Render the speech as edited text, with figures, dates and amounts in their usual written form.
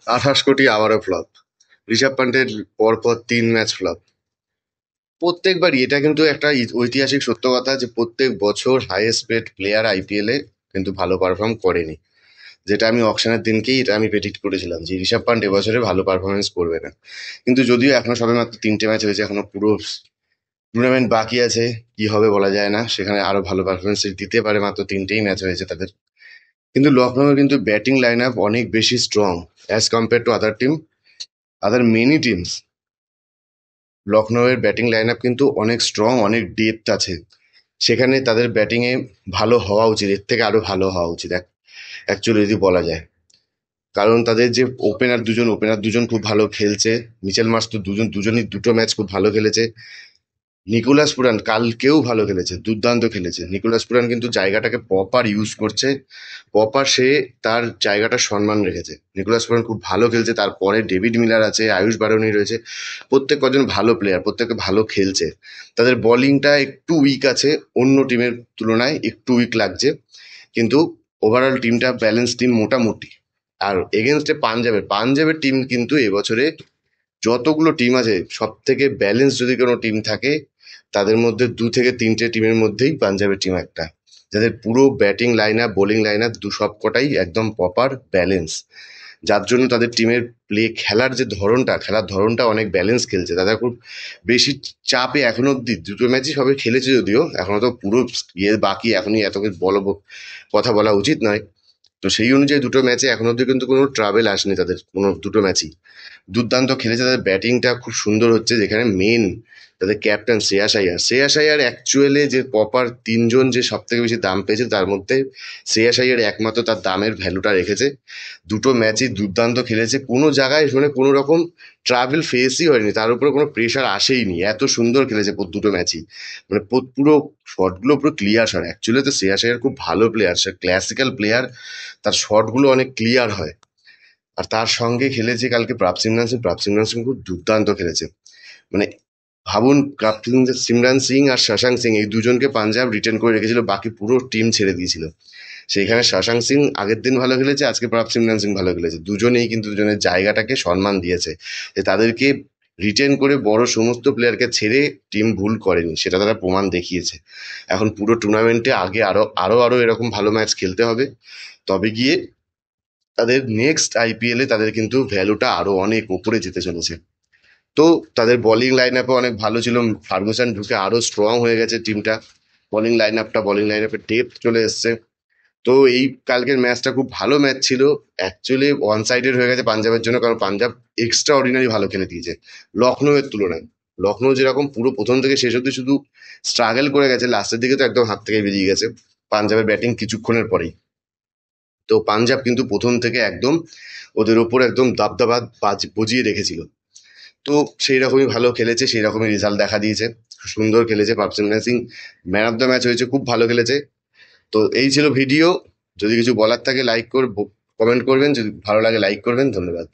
28 কোটি আবারও ফ্লপ। ঋষভ পান্তের পরপর 3 ম্যাচ ফ্লপ। প্রত্যেকবারই এটা কিন্তু একটা ঐতিহাসিক সত্য কথা যে প্রত্যেক বছর হাইয়েস্ট পেড প্লেয়ার আইপিএল এ কিন্তু ভালো পারফর্ম করেনি। যেটা আমি অকশনের দিনকেই এটা আমি প্রেডিক্ট করেছিলাম যে ঋষভ পান্ট এবছরে ভালো পারফরমেন্স করবে না। কিন্তু যদিও এখনো সবে মাত্র 3টে ম্যাচ হয়েছে, এখনো পুরো টুর্নামেন্ট বাকি আছে, কি হবে বলা যায় না, সেখানে আরো ভালো পারফরমেন্স দিতে পারে, মাত্র 3টেই ম্যাচ হয়েছে তাদের। কিন্তু লখনৌয়ের কিন্তু ব্যাটিং লাইন আপ অনেক বেশি strong as compare to other team, other many teams. লখনৌয়ের ব্যাটিং লাইন আপ কিন্তু অনেক স্ট্রং, অনেক ডেপথ আছে। সেখানে তাদের ব্যাটিংয়ে ভালো হওয়া উচিত, এর থেকে আরো ভালো হওয়া উচিত অ্যাকচুয়ালি যদি বলা যায়। কারণ তাদের যে ওপেনার দুজন খুব ভালো খেলছে। মিচেল মার্শ তো দুজনই 2টো ম্যাচ খুব ভালো খেলেছে। নিকোলাস পুরান কালকেও ভালো খেলেছে, দুর্দান্ত খেলেছে। নিকোলাস পুরান কিন্তু জায়গাটাকে প্রপার ইউজ করছে, প্রপার সে তার জায়গাটা সম্মান রেখেছে। নিকোলাস পুরান খুব ভালো খেলছে। তারপরে ডেভিড মিলার আছে, আয়ুষ বারনি রয়েছে, প্রত্যেক কজন ভালো প্লেয়ার, প্রত্যেকে ভালো খেলছে। তাদের বোলিংটা একটু উইক আছে, অন্য টিমের তুলনায় একটু উইক লাগছে, কিন্তু ওভারঅল টিমটা ব্যালেন্স টিম মোটামুটি। আর এগেনস্টে পাঞ্জাবের টিম কিন্তু এবছরে যতগুলো টিম আছে সব থেকে ব্যালেন্স যদি কোনো টিম থাকে তাদের মধ্যে 2 থেকে 3টে টিমের মধ্যেই পাঞ্জাবের টিম একটা, যাদের পুরো batting line up bowling line up সবকটাই একদম প্রপার ব্যালেন্স। যার জন্য তাদের টিমের খেলার ধরনটা অনেক ব্যালেন্স খেলছে। তারা খুব বেশি চাপে এখনো অব্দি 2টো ম্যাচই সবে খেলেছে, যদিও এখনো তো পুরো ইয়ে বাকি, এখনই এত কিছু কথা বলা উচিত নয়। তো সেই অনুযায়ী 2টো ম্যাচে এখন অব্দি কিন্তু কোনো ট্রাভেল আসেনি তাদের, কোনো 2টো ম্যাচই দুর্দান্ত খেলেছে। তাদের ব্যাটিংটা খুব সুন্দর হচ্ছে, যেখানে মেন তাদের ক্যাপ্টেন শ্রেয়াস আইয়ার অ্যাকচুয়ালি যে প্রপার 3জন যে সব থেকে বেশি দাম পেয়েছে, তার মধ্যে শ্রেয়াস আইয়ার একমাত্র তার দামের ভ্যালুটা রেখেছে। 2টো ম্যাচই দুর্দান্ত খেলেছে, কোনো জায়গায় মানে কোনো রকম ট্রাভেল ফেসই হয়নি, তার উপরে কোনো প্রেশার আসেইনি, এত সুন্দর খেলেছে 2টো ম্যাচই। মানে পুরো শটগুলো পুরো ক্লিয়ার শট। অ্যাকচুয়ালি তো শ্রেয়াস আইয়ার খুব ভালো প্লেয়ার, সে ক্লাসিক্যাল প্লেয়ার, তার শটগুলো অনেক ক্লিয়ার হয়। আর তার সঙ্গে খেলেছে কালকে প্রাপ সিমরান সিং খুব দুর্দান্ত খেলেছে। মানে ভাবুন, সিমরান সিং আর শশাঙ্ক সিং এই দুজনকে পাঞ্জাব রিটেন করে রেখেছিল, বাকি পুরো টিম ছেড়ে দিয়েছিল। সেইখানে শশাঙ্ক সিং আগের দিন ভালো খেলেছে, আজকে প্রাপ সিমরান সিং ভালো খেলেছে, দুজনেই কিন্তু দুজনের জায়গাটাকে সম্মান দিয়েছে, যে তাদেরকে রিটেন করে বড় সমস্ত প্লেয়ারকে ছেড়ে টিম ভুল করেনি, সেটা তারা প্রমাণ দেখিয়েছে। এখন পুরো টুর্নামেন্টে আগে আরো আরো আরো এরকম ভালো ম্যাচ খেলতে হবে, তবে গিয়ে তাদের নেক্সট আইপিএলে তাদের কিন্তু ভ্যালুটা আরো অনেক উপরে যেতে চলেছে। তো তাদের বোলিং লাইন আপও অনেক ভালো ছিল, ফার্গুসন ঢুকে আরো স্ট্রং হয়ে গেছে টিমটা। বোলিং লাইন আপে ডেপথ চলে এসছে। তো এই কালকের ম্যাচটা খুব ভালো ম্যাচ ছিল। অ্যাকচুয়ালি ওয়ান সাইডেড হয়ে গেছে পাঞ্জাবের জন্য, কারণ পাঞ্জাব এক্সট্রা অর্ডিনারি ভালো খেলে দিয়েছে লখনৌয়ের তুলনায়। লখনৌ যেরকম পুরো প্রথম থেকে শেষ অব্দি শুধু স্ট্রাগল করে গেছে, লাস্টের দিকে তো একদম হাত থেকে বেরিয়ে গেছে পাঞ্জাবের ব্যাটিং কিছুক্ষণের পরেই। তো পাঞ্জাব কিন্তু প্রথম থেকে একদম ওদের ওপর একদম দাবদাবা বজিয়ে রেখেছিল। তো সেই রকমই ভালো খেলেছে, সেই রকমই রেজাল্ট দেখা দিয়েছে, সুন্দর খেলেছে। Performance Singh man of the match হয়েছে, খুব ভালো খেলেছে। তো এই ছিল ভিডিও। যদি কিছু বলার থাকে লাইক কমেন্ট করবেন, যদি ভালো লাগে লাইক করবেন। ধন্যবাদ।